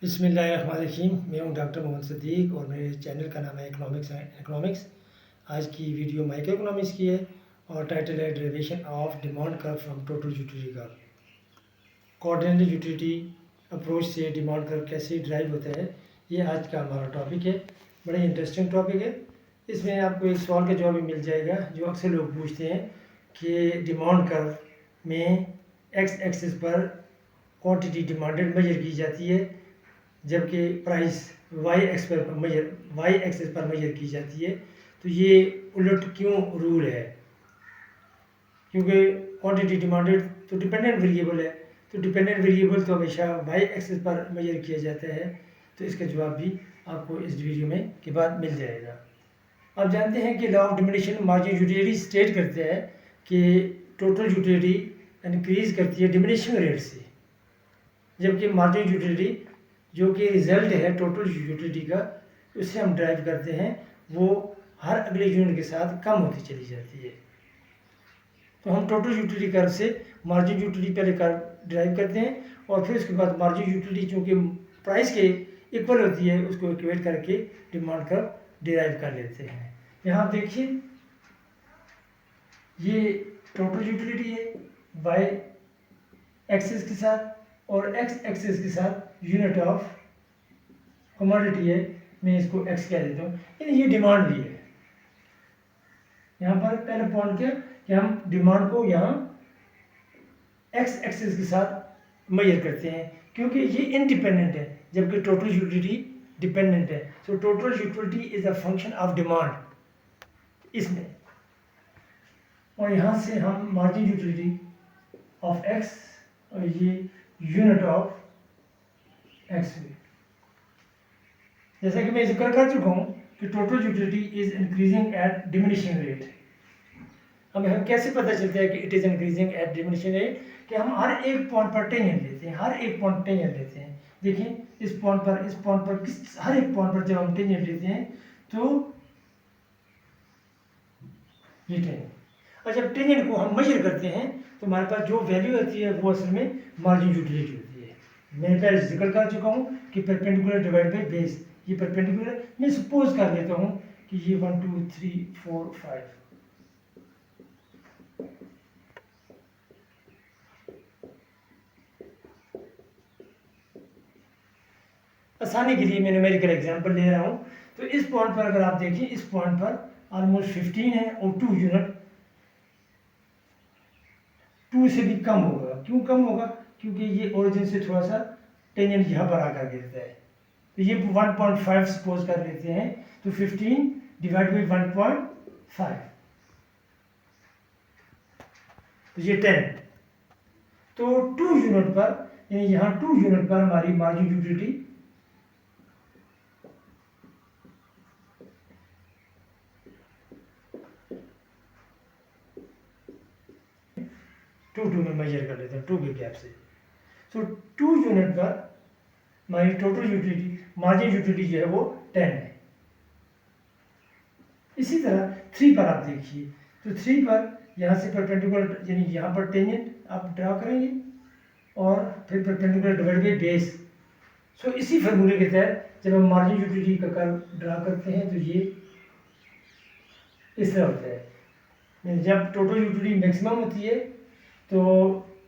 बिस्मिल्लाहिर्रहमानिर्रहीम। मैं हूं डॉक्टर मोहम्मद सदीक और मेरे चैनल का नाम है इकोनॉमिक्स। आज की वीडियो माइक्रो इकोनॉमिक्स की है और टाइटल है derivation of demand curve from total utility curve. Coordinated utility approach से डिमांड कर्व कैसे ड्राइव होता है, ये आज का हमारा टॉपिक है। बड़ा इंटरेस्टिंग टॉपिक है। इसमें आपको एक सवाल का जवाब भी मिल जाएगा जो अक्सर लोग पूछते हैं कि डिमांड कर्व में एक्स एक्सिस पर क्वांटिटी डिमांडेड मेजर की जाती है, जबकि प्राइस वाई एक्सिस पर मेजर की जाती है। तो ये उलट क्यों रूल है? क्योंकि क्वांटिटी डिमांडेड तो डिपेंडेंट वेरिएबल है, तो डिपेंडेंट वेरिएबल तो हमेशा वाई एक्सिस पर मेजर किया जाता है। तो इसका जवाब भी आपको इस वीडियो में के बाद मिल जाएगा। आप जानते हैं कि law of diminishing margin utility state करते हैं कि टोटल यूटिलिटी इंक्रीज करती है डिमिनिशिंग रेट से, जबकि मार्जिन यूटिलिटी जो कि रिजल्ट है टोटल यूटिलिटी का, उससे हम ड्राइव करते हैं, वो हर अगले यूनिट के साथ कम होती चली जाती है। तो हम टोटल यूटिलिटी कर्व से मार्जिन यूटिलिटी पहले कर्व ड्राइव करते हैं और फिर उसके बाद मार्जिन यूटिलिटी चूँकि प्राइस के इक्वल होती है उसको इक्वेट करके डिमांड कर्व डिराइव कर लेते हैं। यहाँ आप देखिए, ये टोटल यूटिलिटी है वाई एक्सिस के साथ और एक्स एक्सिस के साथ यूनिट ऑफ कमोडिटी है, मैं इसको एक्स कह देता हूँ, यानी ये डिमांड भी है। यहाँ पर पहले पॉइंट क्या कि हम डिमांड को यहाँ एक्स एक्सिस के साथ मेजर करते हैं क्योंकि ये इनडिपेंडेंट है, जबकि टोटल यूटिलिटी डिपेंडेंट है। So total utility is a function of demand इसमें, और यहाँ से हम मार्जिन यूटिलिटी ऑफ एक्स और ये यूनिट ऑफ एक्स भी, जैसा कि मैं जिक्र कर चुका हूँ कि total utility is increasing at diminishing rate. हमें कैसे पता चलता है कि it is increasing at diminishing rate? कि हम हर एक पॉइंट पर टेंजेंट लेते हैं, हर एक पॉइंट टेंजेंट लेते हैं। देखिए इस पॉइंट पर, इस पॉइंट पर, हर एक पॉइंट पर जब हम टेंजेंट लेते हैं तो ये टेंजेंट, और जब टेंजेंट को हम मेजर करते हैं तो हमारे पास जो वैल्यू होती है वो असल में मार्जिन यूटिलिटी होती है। मैं पहले जिक्र कर चुका हूँ कि परपेंडिकुलर डिवाइड बाई बेस, ये परपेंडिकुलर मैं सपोज कर लेता हूँ कि ये 1 2 3 4 5, आसानी के लिए मैं न्यूमेरिकल एग्जांपल ले रहा हूँ। तो इस पॉइंट पर अगर आप देखिए, इस पॉइंट पर ऑलमोस्ट 15 है और 2 यूनिट 2 से भी कम होगा। क्यों कम होगा? क्योंकि ये ओरिजिन से थोड़ा सा टेंजेंट यहाँ पर आकर गिरता है। तो ये 1.5 सपोज कर लेते हैं, तो 15 डिवाइड बाई 1.5, तो ये 10। तो 2 यूनिट पर, यानी यहाँ 2 यूनिट पर हमारी मार्जिन यूटिलिटी 2 में मेजर कर लेते हैं 2 के गैप से। सो 2 यूनिट पर हमारी टोटल यूटिलिटी, मार्जिन यूटिलिटी जो है वो 10 है। इसी तरह 3 पर आप देखिए, तो 3 पर यहाँ से परपेंडिकुलर, यानी यहाँ पर टेंजेंट आप ड्रा करेंगे और फिर परपेंडिकुलर डिवाइड बाई बेस। सो इसी फार्मूले के तहत जब हम मार्जिन यूटिलिटी का कर्व ड्रा करते हैं तो ये इस तरह होता है। जब टोटल यूटिलिटी मैक्सिमम होती है तो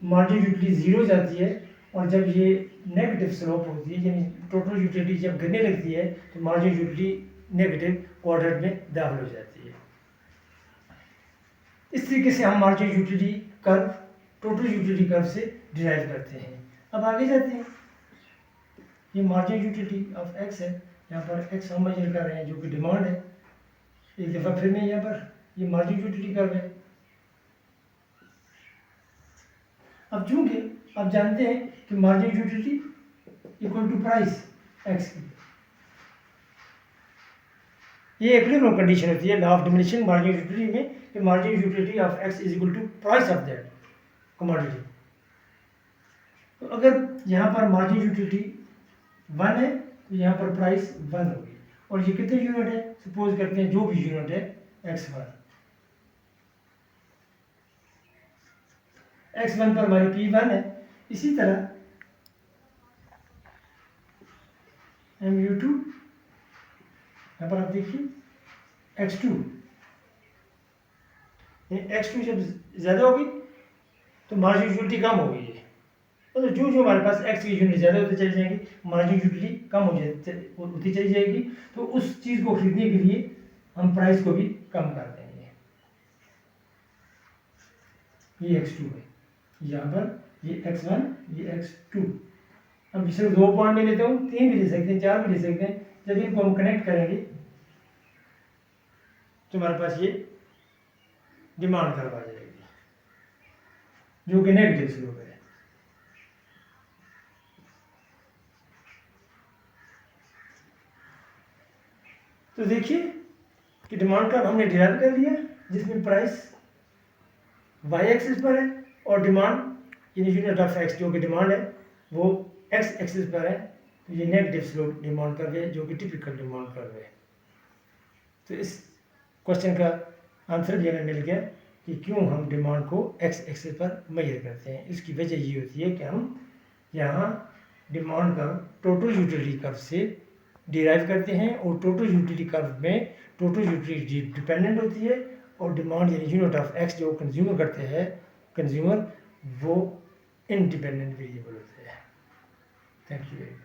मार्जिन यूटिलिटी 0 जाती है, और जब ये नेगेटिव स्लोप होती है, यानी टोटल यूटिलिटी जब गिरने लगती है तो मार्जिन यूटिलिटी नेगेटिव क्वाड्रेंट में दाखिल हो जाती है। इस तरीके से हम margin utility curve total utility curve से डिराइव करते हैं। अब आगे जाते हैं। ये मार्जिन यूटिलिटी ऑफ एक्स है, यहाँ पर एक्स हम मेजर कर रहे हैं जो कि डिमांड है। एक दफ़ा फिर मैं यहाँ पर ये मार्जिन यूटिलिटी कर्व है। अब चूंकि आप जानते हैं कि margin utility equal to price X की, ये इक्विलिब्रियम कंडीशन होती है law of diminishing margin utility में, कि margin utility of X is equal to price of that commodity. तो अगर यहाँ पर मार्जिन यूटिलिटी 1 है तो यहाँ पर प्राइस 1 होगी, और ये कितने यूनिट है? सपोज करते हैं जो भी यूनिट है x1, x1 पर हमारी P1 है। इसी तरह MU2, यहाँ पर आप देखिए X2, X2 जब ज़्यादा होगी तो मार्जिन यूटिलिटी कम हो गई है। तो जो जो हमारे पास X की यूनिट ज़्यादा होती चली जाएंगी, मार्जिन यूटिलिटी कम होती चली जाएगी, तो उस चीज़ को खरीदने के लिए हम प्राइस को भी कम कर देंगे। ये X2 है, यहाँ पर ये X1, ये X2। हम सिर्फ 2 पॉइंट ले लेता हूँ, 3 भी ले सकते हैं, 4 भी ले सकते हैं। जब इनको हम कनेक्ट करेंगे तो हमारे पास ये डिमांड कर्व आ जाएगी, जो कि नेगेटिव स्लोप है। तो देखिए कि डिमांड कर्व हमने डिराइव कर लिया, जिसमें प्राइस वाई एक्सिस पर है और डिमांड यानी यूनिट ऑफ एक्स जो कि डिमांड है वो एक्स एक्सिस पर है। तो ये नेगेटिव स्लोप डिमांड कर्व है, जो कि टिपिकल डिमांड कर्व है। तो इस क्वेश्चन का आंसर भी हमें मिल गया कि क्यों हम डिमांड को एक्स एक्सिस पर मेजर करते हैं। इसकी वजह ये होती है कि हम यहाँ demand curve total utility curve से डिराइव करते हैं, और टोटल यूटिलिटी कर्व में टोटल यूटिलिटी डिपेंडेंट होती है, और डिमांड यानी यूनिट ऑफ एक्स जो कंज्यूमर करते हैं कंज्यूमर, वो इंडिपेंडेंट वेरिएबल होते हैं। Thank you.